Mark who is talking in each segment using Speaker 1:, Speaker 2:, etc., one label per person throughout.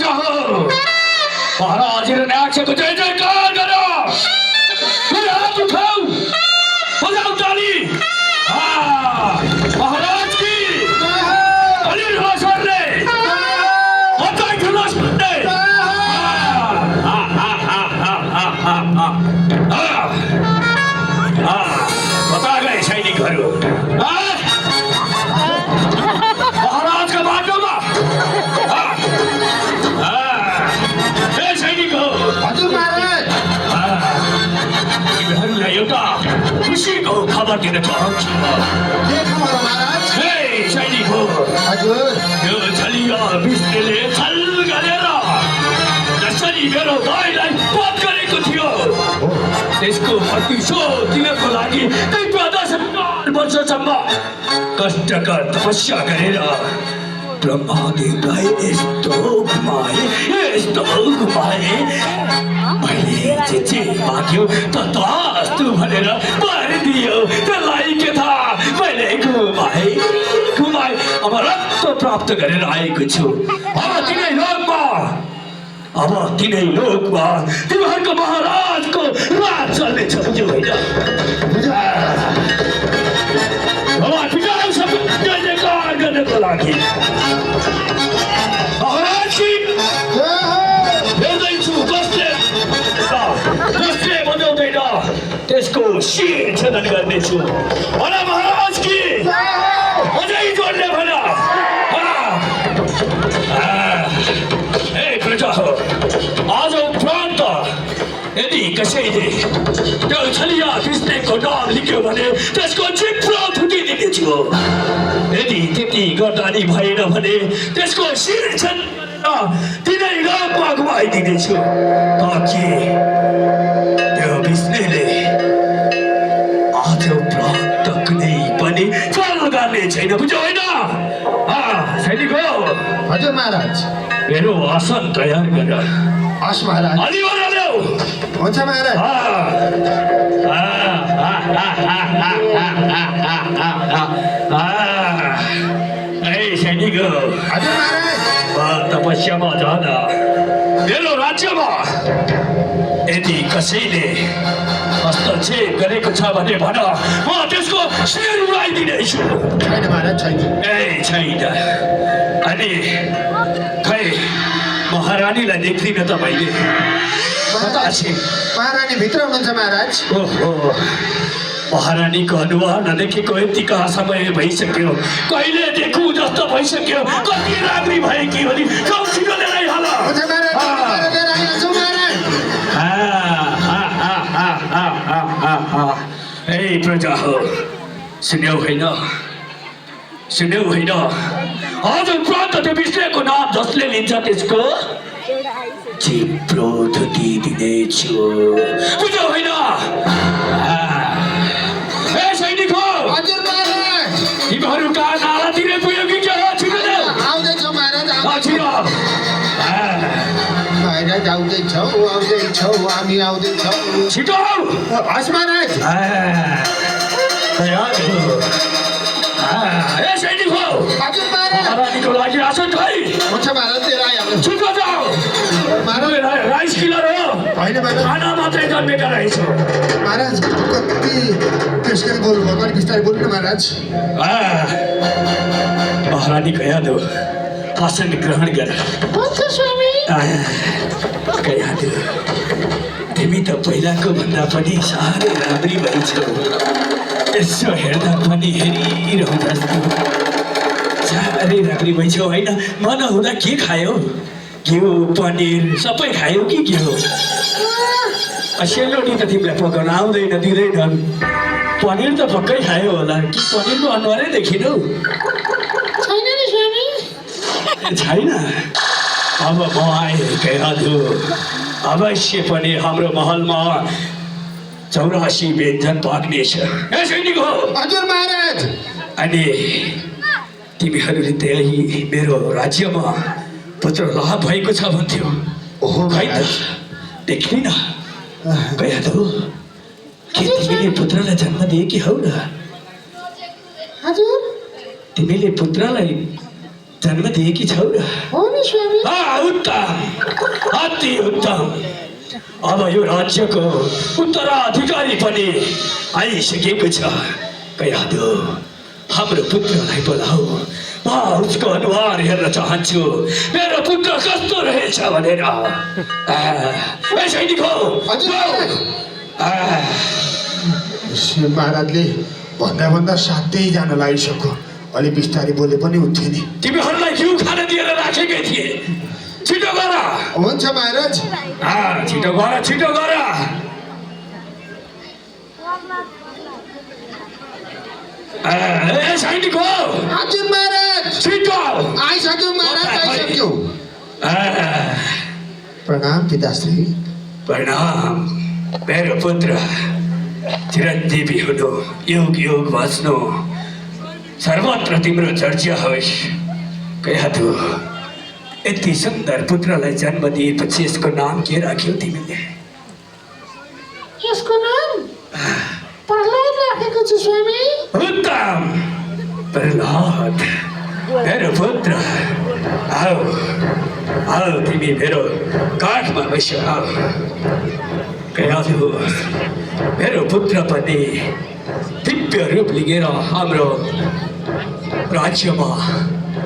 Speaker 1: प्रजा हो महाराज नाच को जय जयकार करो मेरे हाथ उठाओ बजाओ ताली महाराज की अली रोशन ने बताई जुलूस ने बता गए सैनिकहरू महाराज का बाटो एउटा खुसीको खबर दिन चाहन्छु सैनिक हो यो छलिया विष्णुले छल गरेर जसरी मेरो भाइलाई वध गरेको थियो त्यसको प्रतिशोध दिनको लागि 10,000 वर्षसम्म कष्टकर तपस्या गरेर ब्रह्मादेवलाई यस्तो घुमाए मैले जे माग्यो तथास्तु भनेर भरिदियो त्यसलाई के थाहा मैले घुमाए अमरत्व प्राप्त गरेर आएको छु अब तिनै लोकमा तिमीहरूको महाराजको राज चल्नेछ बुझ्यो होइन जय जयकार गर्नको लागि महाराज हेर्दैछु जसले बजाउँदैन त्यसको शिर छेदन गर्नेछु भन महाराज कि अझै जोडले भन प्रजा हो आज उपरान्त यदि कसैले त्यो छलिया विष्णुको नाम लेख्यो भने त्यसको जिब्रो फुटिदिनेछु यदि त्यति गर्दा नि भएन भने त्यसको शिर तिनै लोकमा घुमाइदिनेछु ताकि त्यो विष्णुले आज उपरान्त कुनै पनि चल गर्ने छैन बुझ्यो होइन सैनिक हो
Speaker 2: हजुर महाराज
Speaker 1: मेरो आसन तयार गर
Speaker 2: हस् महाराज
Speaker 1: अलि ल्याऊ
Speaker 2: हुन्छ महाराज
Speaker 1: सैनिक
Speaker 2: हजुर महाराज
Speaker 1: तपस्यामा जाँदा मेरो राज्यमा यदि कसैले हस्तक्षेप गरेको छ भने भन म त्यसको शिर उडाइदिनेछु
Speaker 2: छैन महाराज
Speaker 1: छैन अनि खै महारानीलाई देख्दिन तपाईँले
Speaker 2: महारानी भित्र हुनुहुन्छ महाराज
Speaker 1: ओहो महारानीको अनुहार नदेखेको यतिका समय भइसक्यो कहिले देखु जस्तो भइसक्यो कति रात्रि भएकी हो नि छिटो लिएर आइहाल प्रजा हो सुन्यौ होइन हजुर प्रान्त त्यो विष्णुको नाम जसले लिन्छ त्यसको जिब्रो धुतिदिनेछु बुझ्यौ होइन सैनिक हो
Speaker 2: हजुर महाराज
Speaker 1: तिमीहरू कहाँ नालातिर पुग्यो कि के हो छिटो
Speaker 2: आउँदैछौ महाराज आउँदैछौ हामी आउँदैछौ
Speaker 1: छिटो
Speaker 2: हस् महाराज
Speaker 1: सैनिक हो
Speaker 2: हजुर महाराज
Speaker 1: महारानीको लागि आसन खै
Speaker 2: हुन्छ महाराज लिएर आइहाल्नु
Speaker 1: छिटो जाऊ राइस किलर हो
Speaker 2: होइन महाराज
Speaker 1: खाना मात्रै जन्मेका रहेछ
Speaker 2: महाराज कति त्यसरी बोल्नुभएको अलिक बिस्तारै बोल्नु न महाराज
Speaker 1: महारानीको याद हो आसन ग्रहण गर याद तिमी त पहिलाको भन्दा पनि साह्रै राम्री भइछौ यसो हेर्दा पनि हेरिरहँ जस्तो साह्रै राम्री भइछौ होइन मन हुँदा के खायो घिउ पनिर सबै खायो कि के हो सेलरोटी त तिमीलाई पकाउन आउँदैन दिँदैन पनिर त पक्कै खायो होला कि पनिरको अनुहारै देखिनौ छैन अब म आएकै हजुर अवश्य पनि हाम्रो महलमा 84 व्यञ्जन पाक्नेछ सैनिक हो
Speaker 2: हजुर महाराज
Speaker 1: अनि तिमीहरूले त्यही मेरो राज्यमा पुत्र लाभ भएको छ भन्थ्यो
Speaker 2: ओहो
Speaker 1: खै त देख्दिन गया त के तिमीले पुत्रलाई जन्म दिएकी हौ र
Speaker 3: हजुर
Speaker 1: तिमीले पुत्रलाई जन्म दिएकी छौ र
Speaker 3: हो नि स्वामी
Speaker 1: उत्तम अति उत्तम। अब यो राज्यको उत्तराधिकारी पनि आइसकेको छ। कयादु हाम्रो पुत्रलाई बोलाऊ। म उसको अनुहार हेर्न चाहन्छु, मेरो पुत्र कस्तो रहेछ भनेर। सैनिक हो
Speaker 2: महाराजले भन्दा साथै जान लागिसक्यो। अलि बिस्तारै बोले पनि हुन्थ्यो नि।
Speaker 1: तिमीहरूलाई घिउ खान दिएर राखेकै थिए, छिटो गर।
Speaker 2: हुन्छ महाराज।
Speaker 1: छिटो गर, छिटो गर। सैनिक हो
Speaker 2: हजुर महाराज।
Speaker 1: छिटो
Speaker 2: आइसक्यो महाराज, आइसक्यो। प्रणाम पिताश्री।
Speaker 1: प्रणाम। मेरो पुत्र चिरञ्जीवी हुनु, युग युग बाँच्नु, सर्वत्र तिम्रो चर्चा होस्। कयादु यति सुन्दर पुत्रलाई जन्म दिएपछि यसको नाम के राख्यौ तिमीले?
Speaker 3: यसको नाम प्रहलाद राखेको छु स्वामी।
Speaker 1: उत्तम। प्रहलाद मेरो पुत्र, आऊ आऊ, तिमी मेरो काखमा बस्यो। आऊ। कयादु मेरो पुत्र पनि दिव्य रूप लिएर हाम्रो राज्यमा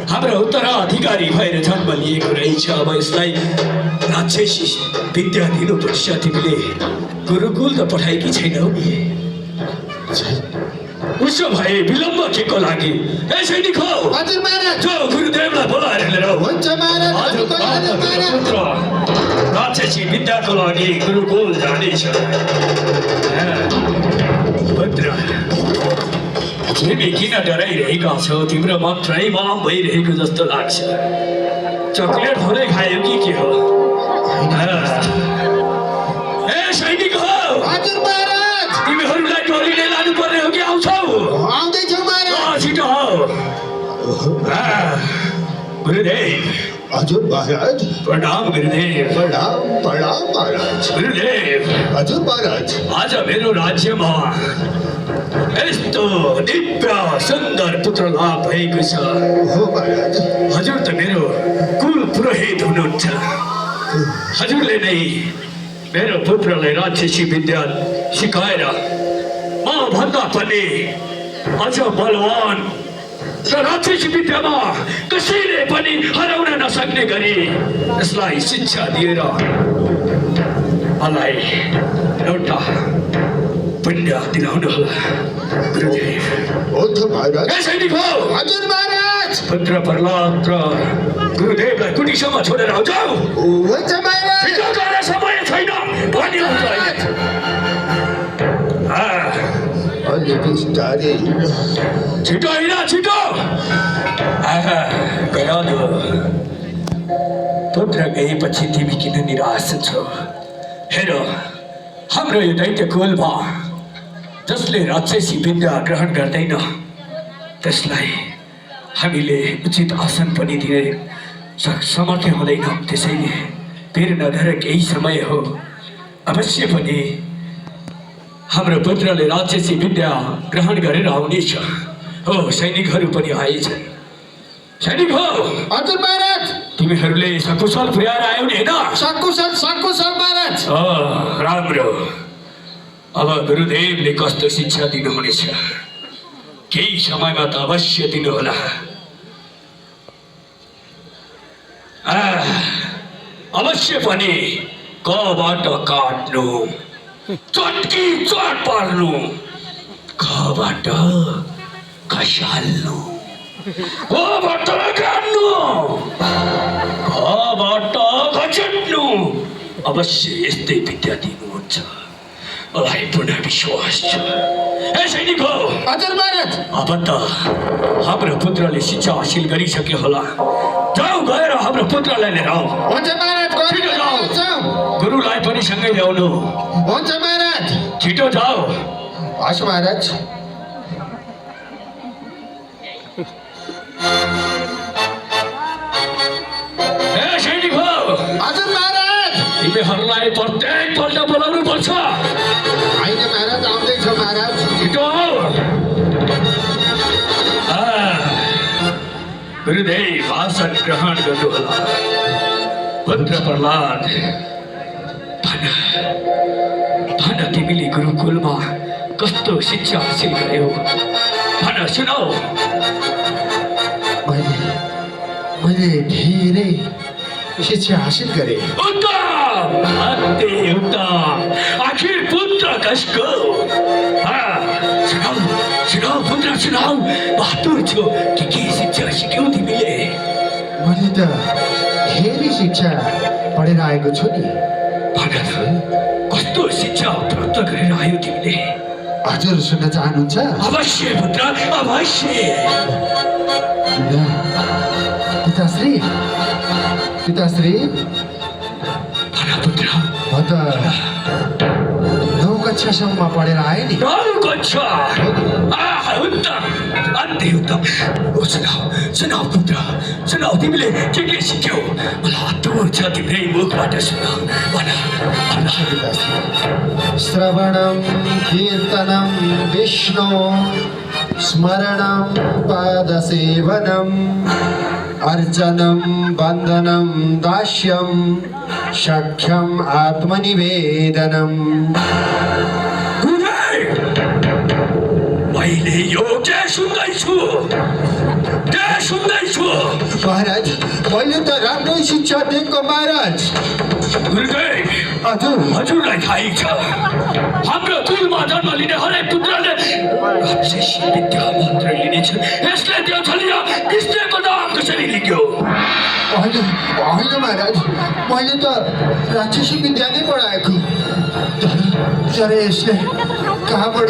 Speaker 1: हाम्रो उत्तराधिकारी भएर जन्म लिएको रहेछ। अब यसलाई राक्षसी विद्या दिनुपर्छ। तिमीले गुरुकुल त पठाएकी छैनौ नि। उसो भए विलम्ब के को लागि? सैनिक हो
Speaker 2: हजुर महाराज।
Speaker 1: जो गुरुदेवलाई बोलाएर लिएर आऊ।
Speaker 2: हुन्छ महाराज।
Speaker 1: पुत्र राक्षसी विद्याको लागि गुरुकुल जानेछ। पुत्र तिमी किन डराइरहेका छौ? तिम्रो मन त्रैमाम भइरहेको जस्तो लाग्छ। चकलेट थोरै खायो कि के हो? सैनिक हो
Speaker 2: हजुर महाराज।
Speaker 1: तिमीहरूलाई टोलीले लानु पर्ने हो कि आउँछौ?
Speaker 2: आउँदैछौ महाराज।
Speaker 1: छिटो हो। गुरुदेव।
Speaker 2: हजुर महाराज।
Speaker 1: प्रणाम गुरुदेव।
Speaker 2: प्रणाम प्रणाम महाराज।
Speaker 1: गुरुदेव।
Speaker 2: हजुर महाराज।
Speaker 1: आज मेरो राज्यमा यस्तो दिव्य सुन्दर पुत्र लाभ भएको छ।
Speaker 2: हो महाराज।
Speaker 1: हजुर त मेरो कुल पुरोहित हुनुहुन्छ। हजुरले नै मेरो पुत्रलाई राक्षसी विद्या सिकाएर म भन्दा पनि अझ बलवान र राक्षसी विद्यामा कसैले पनि हराउन नसक्ने गरी यसलाई शिक्षा दिएर मलाई एउटा पुण्य दिलाउनु होला गुरुदेव।
Speaker 2: हुन्छ महाराज।
Speaker 1: सैनिक हो
Speaker 2: हजुर महाराज।
Speaker 1: पुत्र प्रहलाद र गुरुदेवलाई कुटीसम्म छोडेर आऊ। जाऊ।
Speaker 2: हुन्छ महाराज।
Speaker 1: छिटो गर्न समय छैन। भनिहाल्छु अहिले।
Speaker 2: अलि बिस्तारै।
Speaker 1: छिटो हिँड, छिटो। कयादु पुत्र गएपछि तिमी किन निराश छौ? हेर, हाम्रो यो दैत्य कुलमा जसले राक्षसी विद्या ग्रहण गर्दैन त्यसलाई हामीले उचित आसन पनि दिने समर्थ हुँदैनौँ। त्यसैले वीर नधर केही समय हो, अवश्य पनि हाम्रो पुत्रले राक्षसी विद्या ग्रहण गरेर आउनेछ। हो, सैनिकहरू पनि आएछन्। सैनिक हो
Speaker 2: हजुर महाराज।
Speaker 1: तिमीहरूले सकुशल पुर्याएर आयौ नि होइन?
Speaker 2: सकुशल सकुशल महाराज।
Speaker 1: राम्रो। अब गुरुदेवले कस्तो शिक्षा दिनुहुनेछ केही समयमा त अवश्य दिनुहोला। अवश्य पनि कबाट काट्नु, चटकी चट पार्नु, कबाट खसाल्नु, कबाट काट्नु, कबाट घचट्नु, अवश्य यस्तै विद्या दिनुहुन्छ। मलाई पूर्ण विश्वास छ। सैनिक हो
Speaker 2: हजुर महाराज।
Speaker 1: अब त हाम्रो पुत्रले शिक्षा हासिल गरिसक्यो होला। जाऊ, गएर हाम्रो पुत्रलाई लिएर आऊ।
Speaker 2: हुन्छ महाराज।
Speaker 1: छिटो जाऊ। गुरुलाई पनि सँगै ल्याउनु।
Speaker 2: हुन्छ महाराज।
Speaker 1: छिटो जाऊ।
Speaker 2: हस् महाराज।
Speaker 1: सैनिक हो
Speaker 2: हजुर महाराज।
Speaker 1: तिमीहरूलाई प्रत्येकपल्ट बोलाउनु पर्छ।
Speaker 2: होइन महाराज, आउँदैछ महाराज।
Speaker 1: छिटो आऊ। गुरुदेव आसन ग्रहण गर्नुहोला। पुत्र प्रहलाद भन तिमीले गुरुकुलमा कस्तो शिक्षा हासिल गर्यौ भन सुनाऊ
Speaker 2: मैले धेरै शिक्षा हासिल गरेँ
Speaker 1: उत्तम अति उत्तम आखिर पुत्र कसको सुनाऊ सुनाऊ पुत्र सुनाऊ बहादुर छु के शिक्षा सिक्यौ तिमीले
Speaker 2: मैले त धेरै शिक्षा पढेर आएको छु नि
Speaker 1: भन कस्तो शिक्षा प्राप्त गरेर आयो तिमीले
Speaker 2: हजुर सुन्न चाहनुहुन्छ
Speaker 1: अवश्य पुत्र अवश्य
Speaker 2: ल, पिताश्री पिताश्री
Speaker 1: भन पुत्र
Speaker 2: म त 9 कक्षासम्म पढेर आएँ नि
Speaker 1: कक्षा उत्तम अति उत्तम सुनाऊ सुनाऊ पुत्र सुनाऊ तिमीले के सिक्यौ मलाई आतुर छ तिम्रै मुखबाट सुनाऊ भन भन
Speaker 2: पिताश्री श्रवणं कीर्तनं विष्णु स्मरणं पादसेवनम् अर्चनं वन्दनं दास्यं सख्यम् आत्मनिवेदनम्
Speaker 1: मैले यो के सुन्दैछु
Speaker 2: महाराज मैले त राम्रै शिक्षा दिएको महाराज
Speaker 1: गुरुदेव
Speaker 2: हजुर
Speaker 1: हजुरलाई थाहै छ हाम्रो कुलमा जन्म लिने हरेक पुत्रले राक्षसी विद्या मात्रै लिनेछन् यसले त्यो छलिया कृष्णको नाम कसरी लिख्यो
Speaker 2: होइन होइन महाराज मैले त राक्षसी विद्या नै पढाएको तर यसले कहाँबाट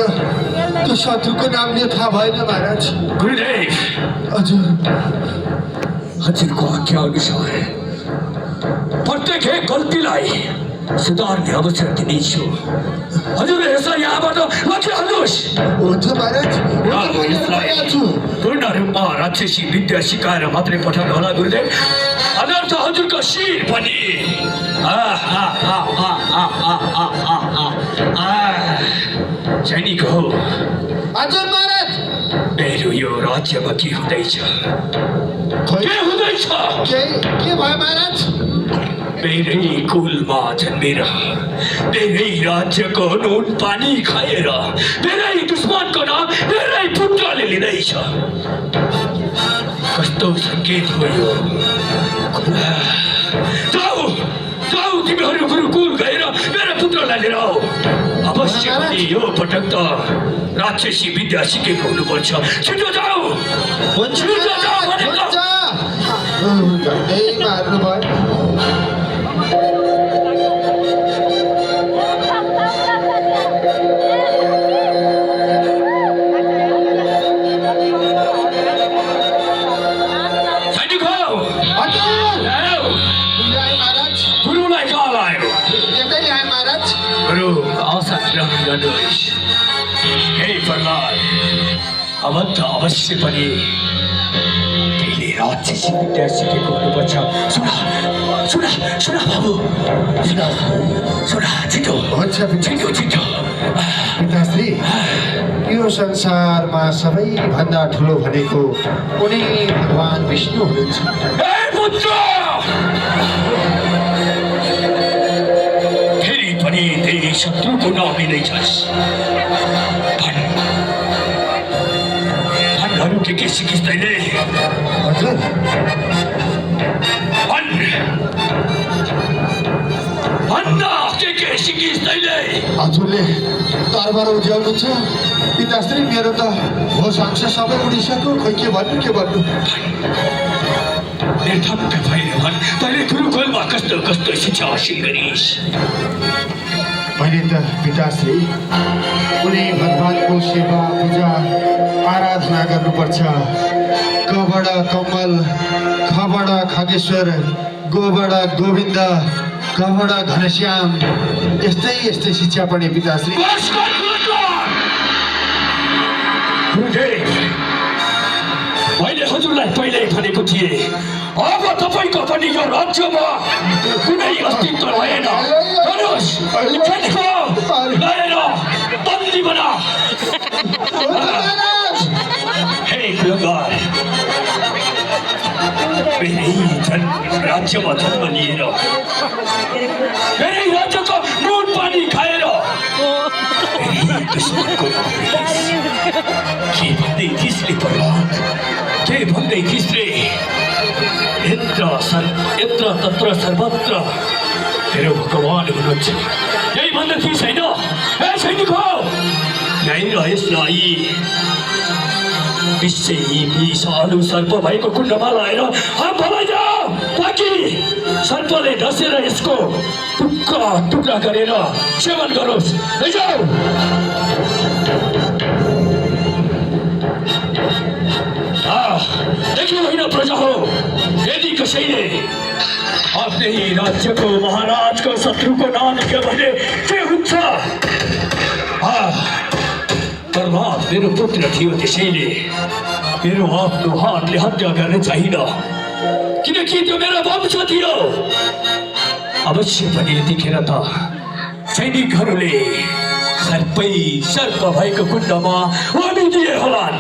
Speaker 2: त्यो शत्रुको नाम लियो थाहा भएन महाराज
Speaker 1: गुरुदेव हजुरको आज्ञा अनुसार प्रत्येक एक गल्तीलाई सुधार्ने अवसर दिनेछु हजुरले यसलाई यहाँबाट लगिहाल्नुहोस्
Speaker 2: हुन्छ महाराज
Speaker 1: पूर्ण रूपमा राक्षसी विद्या सिकाएर मात्रै पठाउनु होला गुरुदेव अनर्थ हजुरको शिर पनि सैनिक हो
Speaker 2: हजुर महाराज
Speaker 1: मेरो यो राज्यमा के हुँदैछ
Speaker 2: के भयो महाराज
Speaker 1: मेरै कुलमा जन्मेर मेरै राज्यको नुन पानी खाएर मेरै दुश्मनको नाम मेरै पुत्रले लिँदैछ कस्तो सङ्केत हो यो जाऊ जाऊ तिमीहरू गुरुकुल गएर मेरो पुत्रलाई लिएर आऊ अवश्य पनि यो पटक त राक्षसी विद्या सिकेको हुनुपर्छ छिटो जाऊ छिटो जाऊ भनेको
Speaker 2: मार्नु भयो
Speaker 1: अब त अवश्य पनि तिमीले राक्षसी विद्या सिकेको हुनुपर्छ सुना बाबु सुना छिटो छिटो छिटो
Speaker 2: पिताश्री यो संसारमा सबैभन्दा ठुलो भनेको उनी भगवान विष्णु हुनुहुन्छ
Speaker 1: फेरि पनि त्यही शत्रुको नाम लिँदैछस् के सिकिस् तैँले
Speaker 2: हजुर
Speaker 1: भन्दा के सिकिस् तैँले
Speaker 2: हजुरले तरबार उज्याउनु छ पिताश्री मेरो त होस अंश सबै उडिसक्यो खोइ के भन्नु
Speaker 1: निर्धक्क भएर भन् तैँले गुरुकुलमा कस्तो शिक्षा हासिल गरिस्
Speaker 2: मैले त पिताश्री कुनै भगवानको सेवा पूजा आराधना गर्नुपर्छ कबाट कमल खबाट खगेश्वर गोबाट गोविन्द कबाट घनश्याम यस्तै शिक्षा पढे पिताश्री
Speaker 1: मैले हजुरलाई पहिल्यै भनेको थिएँ अब तपाईँको पनि यो राज्यमा कुनै अस्तित्व रहेन बन्दी बना मेरै राज्यमा जन्म लिएर मेरै राज्यको नुन पानी खाएर दुश्मनको के भन्दै थिइस् रे प्रहलाद? के भन्दै थिइस् रे? यत्र तत्र सर्वत्र मेरो भगवान हुनुहुन्छ यही भन्दै थिइस् होइन? ए सैनिक हो, यहीँ र यसलाई विषालु सर्प भएको कुण्डमा लाएर फलाइजाऊ ताकि सर्पले ढसेर यसको टुक्रा टुक्रा गरेर सेवन गरोस्। लैजाऊ। देख्नु होइन प्रजा हो, यदि कसैले आफ्नै राज्यको महाराजको शत्रुको नाम लियो भने के हुन्छ? प्रहलाद मेरो पुत्र थियो, त्यसैले मेरो आफ्नो हातले हत्या गर्न चाहिन, किनकि त्यो मेरो वंश थियो। अवश्य पनि यतिखेर त सैनिकहरूले सर्प भएको कुण्डमा उभिदिए होलान्।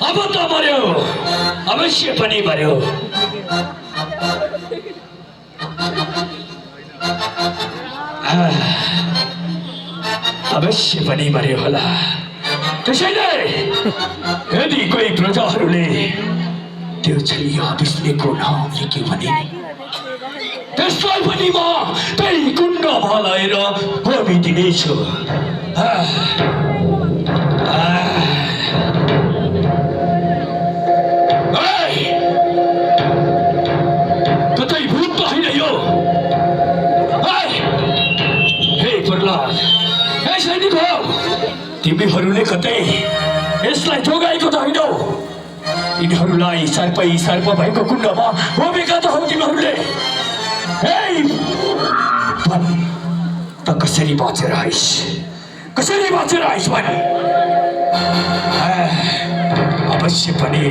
Speaker 1: अब त मर्यो, अवश्य पनि मर्यो। अवश्य पनि मर्यो होला। त्यसैले यदि कोही प्रजाहरूले त्यो छलिया विष्णुको नाम लिख्यो भने त्यसलाई पनि म त्यही कुण्डमा लगाएर होमिदिनेछु। कतै भूत त होइन यो? हे प्रहलाद, हे सैनिक हो, तिमीहरूले कतै यसलाई जोगाएको त होइनौ? यिनीहरूलाई सर्प भएको कुण्डमा होमेका त हौ तिमीहरूले। हे भन् त कसरी बाँचेर आइस्? भन्। अवश्य पनि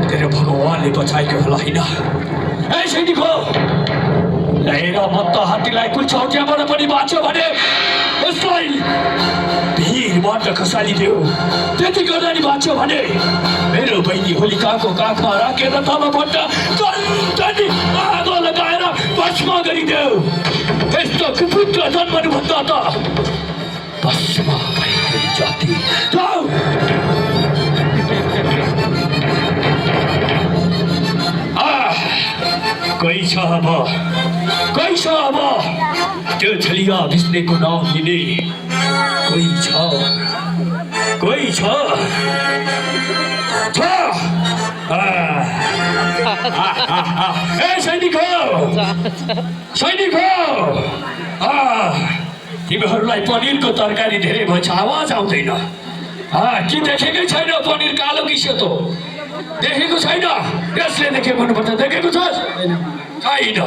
Speaker 1: तेरो भगवानले बचाएको होला होइन? हे सैनिक हो, हेर म त हात्तीलाई कुल्छौ, त्यहाँबाट पनि बाँच्यो भने यसलाई भिरबाट खसालिदेऊ। त्यति गर्दा नि बाँच्यो भने मेरो बहिनी होलिकाको काखमा राखेर तलबाट टन्टनी आगो लगाएर भस्म गरिदेऊ। यस्तो कुपुत्र जन्मनुभन्दा त भस्म भएको जाति। जाऊ। कोही छ अब त्यो छलिया विष्णुको नाम लिने कोही छ? ए सैनिक हो, तिमीहरूलाई पनिरको तरकारी धेरै भएछ, आवाज आउँदैन। कि देखेकै छैन पनिर कालो कि सेतो? देखेको छैन? यसले देखे भन्नुपर्छ। देखेको छ? छैन।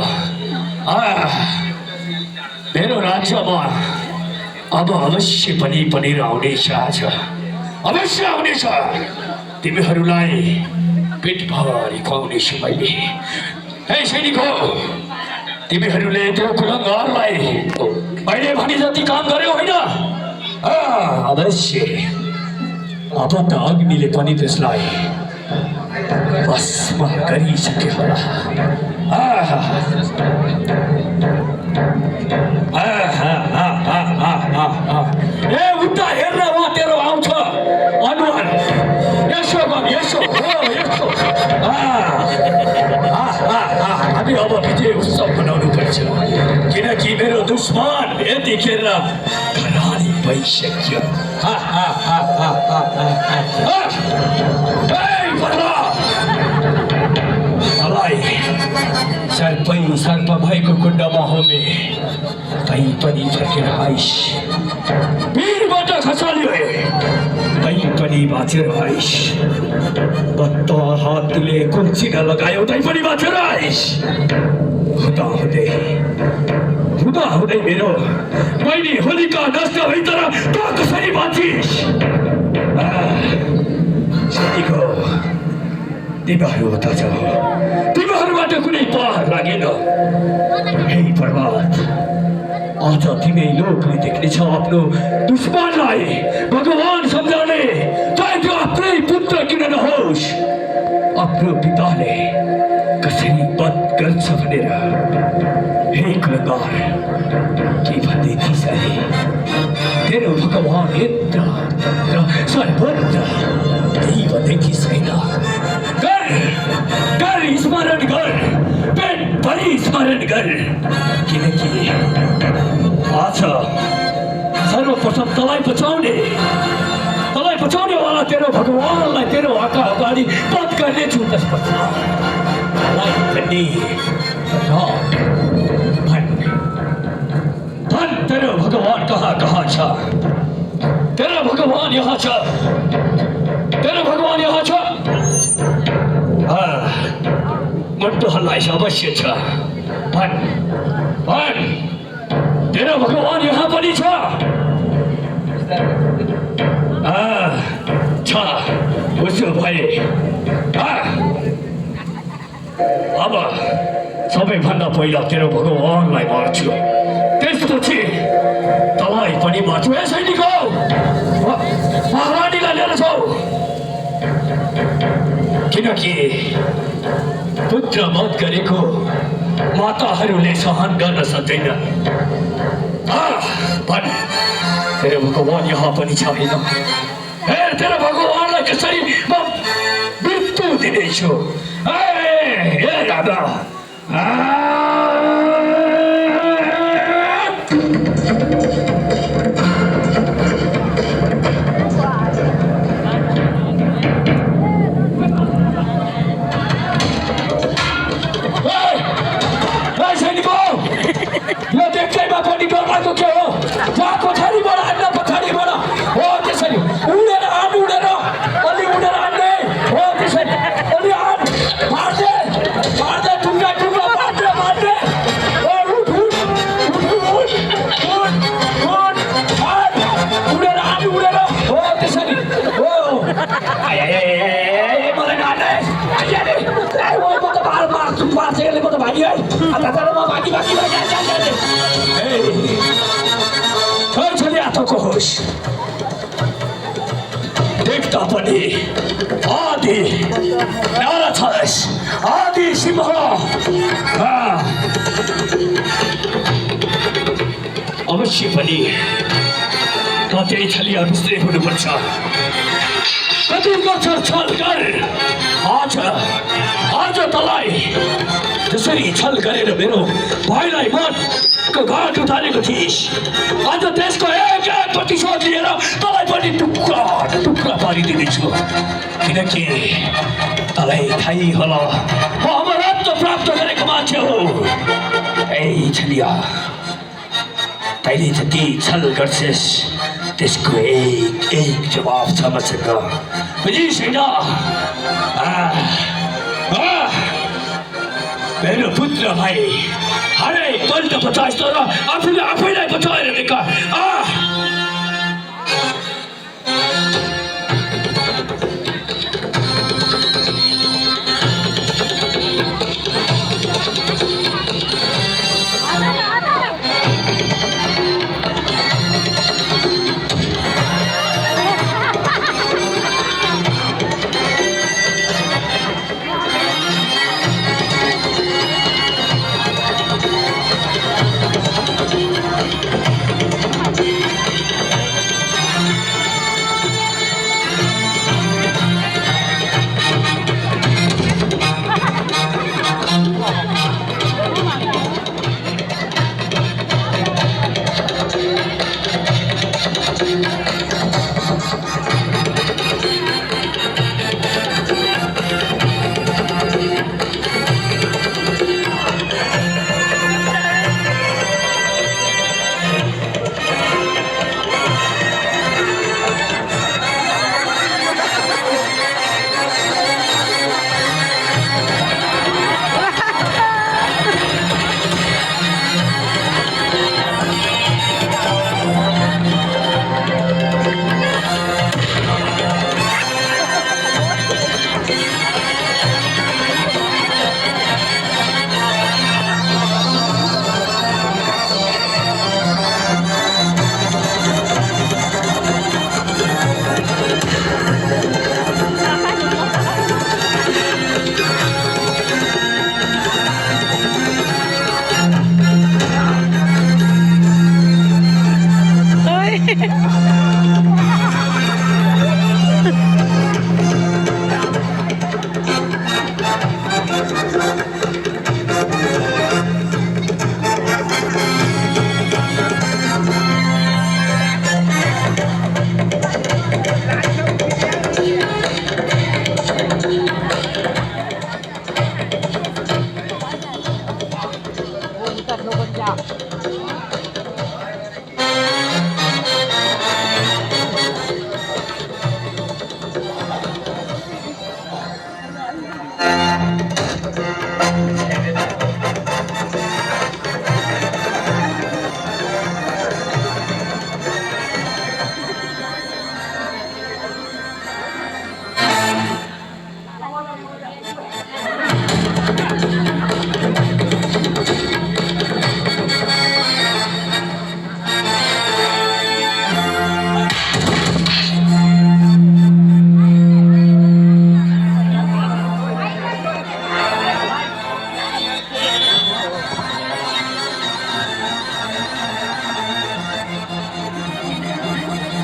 Speaker 1: मेरो राज्यमा अब अवश्य पनि पनिर आउनेछ। अवश्य आउनेछ। तिमीहरूलाई पेटभरि खुवाउनेछु मैले। हे सैनिक हो, तिमीहरूले त्यो कुलङ्गारलाई मैले भने जति काम गर्यो होइन? अवश्य अब त अग्निले पनि त्यसलाई भस्म गरिसक्यो होला। ए उता हेर्न, उहाँ तेरो आउँछ अनुहार। यसो हामी अब विजय उत्सव मनाउनु पर्छ, किनकि मेरो दुश्मन यतिखेर खरानी भइसक्यो। सर्प भएको कुण्डमा होमे तै पनि फर्केर आइस। भिरबाट खसाल्यो तै पनि बाँचेर आइस। बत्त हातले कुल्चिन लगायो तै पनि बाँचेर आइस। हुँदै मेरो मैले होलिका नष्ट भई तर त कसरी बाँचिस? सतीको तिमीहरू उता जाऊ, तिमीहरूबाट कुनै पार लागेन। हे प्रहलाद, आज तिमी लोकले देख्नेछौ आफ्नो दुश्मनलाई भगवान सम्झाउने, चाहे त्यो आफ्नै पुत्र किन नहोस्। आफ्नो पिताले कसरी वध गर्छ भनेर हे कुलकार के भन्दै थिइस् अरे तेरो भगवान यत्र र सर्वत्र त्यही भन्दै थिइस् होइन कर स्मरण गर पेट भरि स्मरण गर किनकि आज सर्वप्रथम तँलाई बचाउनेवाला तेरो भगवानलाई तेरो आँखा अगाडि वध गर्नेछु त्यसपछि भन तेरो भगवान कहाँ छ तेरो भगवान यहाँ छ तेरो भगवान यहाँ छ मुटु हल्लाइस अवश्य छ भन तेरो भगवान यहाँ पनि छ उसो भए अब सबैभन्दा पहिला तेरो भगवानलाई मार्छु त्यसपछि तँलाई पनि मार्छु ए सैनिक महारानीलाई लिएर जाऊ किनकि पुत्र वध गरेको माताहरूले सहन गर्न सक्दैन भन तेरो भगवान यहाँ पनि छैन हे तेरो भगवानलाई कसरी म मृत्यु दिनेछु हे राधा यो देख्दैमा पनि डरलाग्दो के हो जहाँ पछाडिबाट हान्न पछाडिबाट हो त्यसरी उडेर अलि उडेर हान्ने हो त्यसरी अलि मार्दै टुङ्गा मार्दै उठ उडेर हो त्यसरी हो मलाई नाड्ने म त भाल मार्छु मार्छेले म त भागी है अन्त तर म भागी होस् देख्दा पनि आदि न्यारा छस् आदि सिंह अवश्य पनि त्यही छलिया जस्तै हुनुपर्छ कति गर्छ छल गर आज तँलाई जसरी छल गरेर मेरो भाइलाई मनको घाट उतारेको थिइस् आज त्यसको एक प्रतिशोध लिएर तँलाई पनि टुक्रा पारिदिनेछु किनकि तँलाई थाहै होला म अमरत्व प्राप्त गरेको मान्छे हो ए छलिया तैँले जति छल गर्छस् त्यसको एक जवाब छ मसँग बुझिस् होइन मेरो पुत्र भाइ हरेकपल्ट बचाइस् तर आफैलाई बचाएर देखा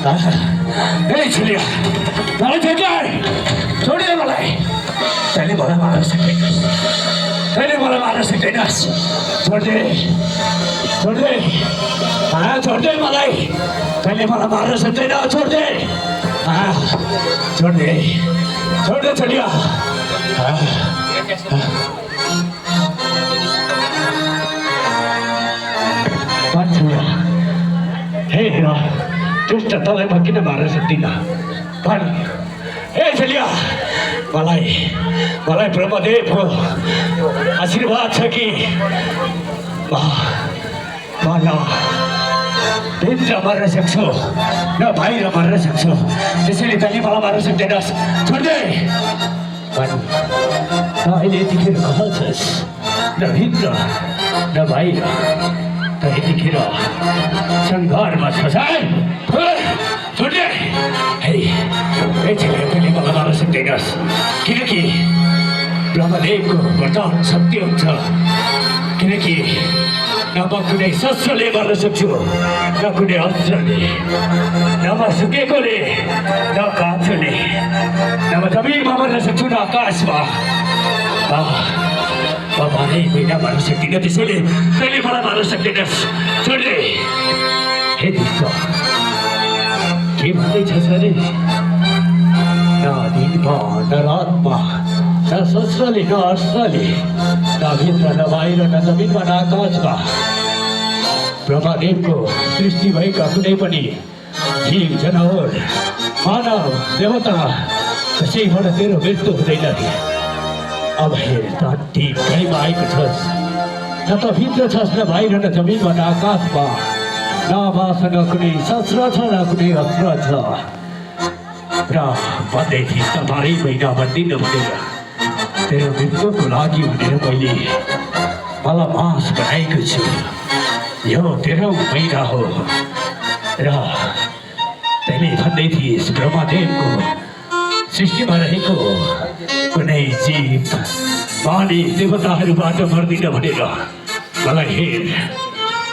Speaker 1: ए छुलिया मलाई छोड्दै छोडिदे मलाई तैँले मलाई मार्न सक्दैनस् तैँले मलाई मार्न सक्दैनस् छोड्दे छोड्दे छोड्दे मलाई तैँले मलाई मार्न सक्दैन छोड्दे छोड्दे छोड्दे छुलिया हे दुष्ट तँलाई म किन मार्न सक्दिनँ भन् ए छलिया मलाई मलाई ब्रह्मदेवको आशीर्वाद छ कि म न भित्र मर्न सक्छु न बाहिर मर्न सक्छु त्यसैले तैँले मलाई मार्न सक्दैनस् छोड्दै भन् न अहिले यतिखेर कहाँ छस् न भित्र न बाहिर त यतिखेर सङ्घारमा छस् छोड्दै हे छेले तैँले मलाई मार्न सक्दैनस् किनकि ब्रह्मदेवको वरदान सत्य हुन्छ किनकि न म कुनै शस्त्रले मार्न सक्छु न कुनै अस्त्रले न म सुकेकोले न काँचोले न म जमिनमा मार्न सक्छु न आकाशमा भने महिना मार्न सक्दिनँ त्यसैले तैँले मलाई मार्न सक्दैनस् छोड्दै हे दुष्ट के भन्दैछस् अरे न दिनमा न रातमा न शस्त्रले न अस्त्रले न भित्र न बाहिर न जमिनमा न आकाशमा ब्रह्मदेवको सृष्टि भएका कुनै पनि जीव जनावर मानव देवता कसैबाट तेरो मृत्यु हुँदैन अब हेर त टिकाइमा आएको छस् न त भित्र छस् न बाहिर न जमिनमा न आकाशमा न मसँग कुनै शस्त्र छ न कुनै अस्त्र छ र भन्दै थिइस् त 12 महिना भन्दिनँ भनेर तेरो मृत्युको लागि भनेर मैले मलाई मास बनाएको छु यो 13औं महिना हो र तैँले भन्दै थिइस् ब्रह्मदेवको सृष्टिमा रहेको कुनै जीव मानिस देवताहरूबाट मर्दिन भनेर मलाई हेर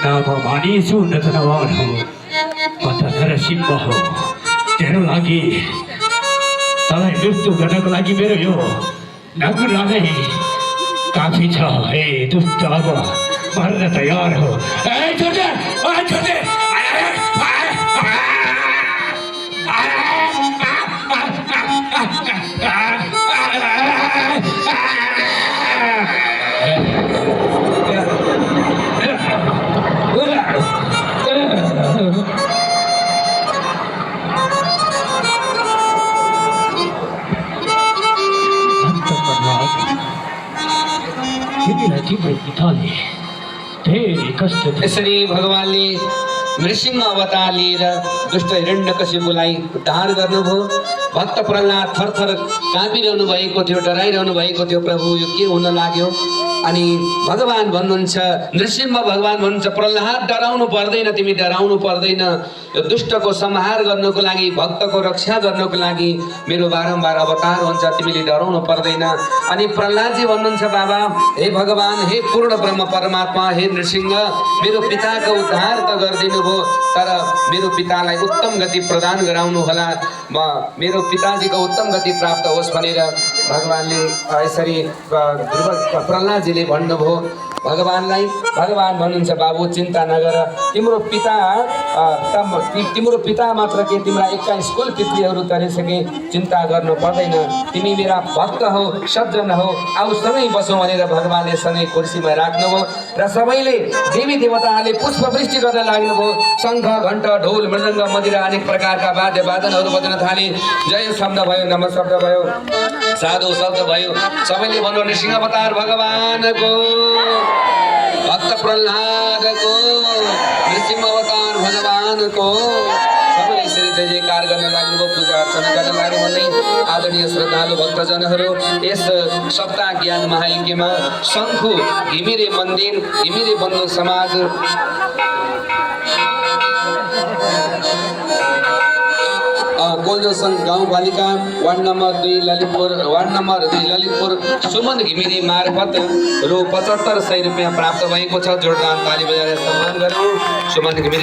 Speaker 1: न म मानिस छु न त नवार हो म त नरसिंह हो तेरो लागि तँलाई मृत्यु गर्नको लागि मेरो यो नगुरा नै काफी छ हे दुष्ट अब मर्न तयार हो छोड्दे छोड्दे
Speaker 4: यसरी भगवानले नृसिंह अवतार लिएर दुष्ट हिरण्यकशिपुलाई उद्धार गर्नुभयो भक्त प्रहलाद थरथर काँपिरहनु भएको थियो डराइरहनु भएको थियो प्रभु यो के हुन लाग्यो अनि भगवान भन्नुहुन्छ नृसिंह भगवान भन्नुहुन्छ प्रहलाद डराउनु पर्दैन तिमी डराउनु पर्दैन यो दुष्टको संहार गर्नको लागि भक्तको रक्षा गर्नको लागि मेरो बारम्बार अवतार हुन्छ तिमीले डराउनु पर्दैन अनि प्रहलादजी भन्नुहुन्छ बाबा हे भगवान हे पूर्ण ब्रह्म परमात्मा हे नृसिंह मेरो पिताको उद्धार त गरिदिनु भयो तर मेरो पितालाई उत्तम गति प्रदान गराउनु होला म मेरो पिताजीको उत्तम गति प्राप्त होस् भनेर भगवानले यसरी प्रहलादजीले भन्नुभयो भगवानलाई भगवान भन्नुहुन्छ बाबु चिन्ता नगर तिम्रो पिता मात्र के तिम्रा 21 कुल पितृहरू तरिसके चिन्ता गर्नु पर्दैन तिमी मेरा भक्त हौ सज्जन हौ आऊ सँगै बसौँ भनेर भगवानले सँगै कुर्सीमा राख्नुभयो र सबैले देवी देवताहरूले पुष्पवृष्टि गर्न लाग्नुभयो शङ्ख घण्ट ढोल मृदङ्ग मदिरा अनेक प्रकारका वाद्य वादनहरू बज्न थाले जय शब्द भयो नम शब्द भयो साधु शब्द भयो सबैले भन्नु नृसिंह अवतार भगवानको भक्त प्रह्लादको नृसिंह अवतार भगवानको सबैले यसरी जय जयकार गर्न लाग्नुभयो पूजा अर्चना गर्न लाग्यो भन्दै आदरणीय श्रद्धालु भक्तजनहरू यस सप्ताह ज्ञान महायज्ञमा शङ्खु घिमिरे मन्दिर घिमिरे बन्धु समाज कोलजोसन गाउँपालिका वार्ड नम्बर 2 ललितपुर सुमन घिमिरे मार्फत रु 7500 रुपियाँ प्राप्त भएको छ। जोरदार ताली बजाएर सम्मान गरौँ सुमन घिमिरे।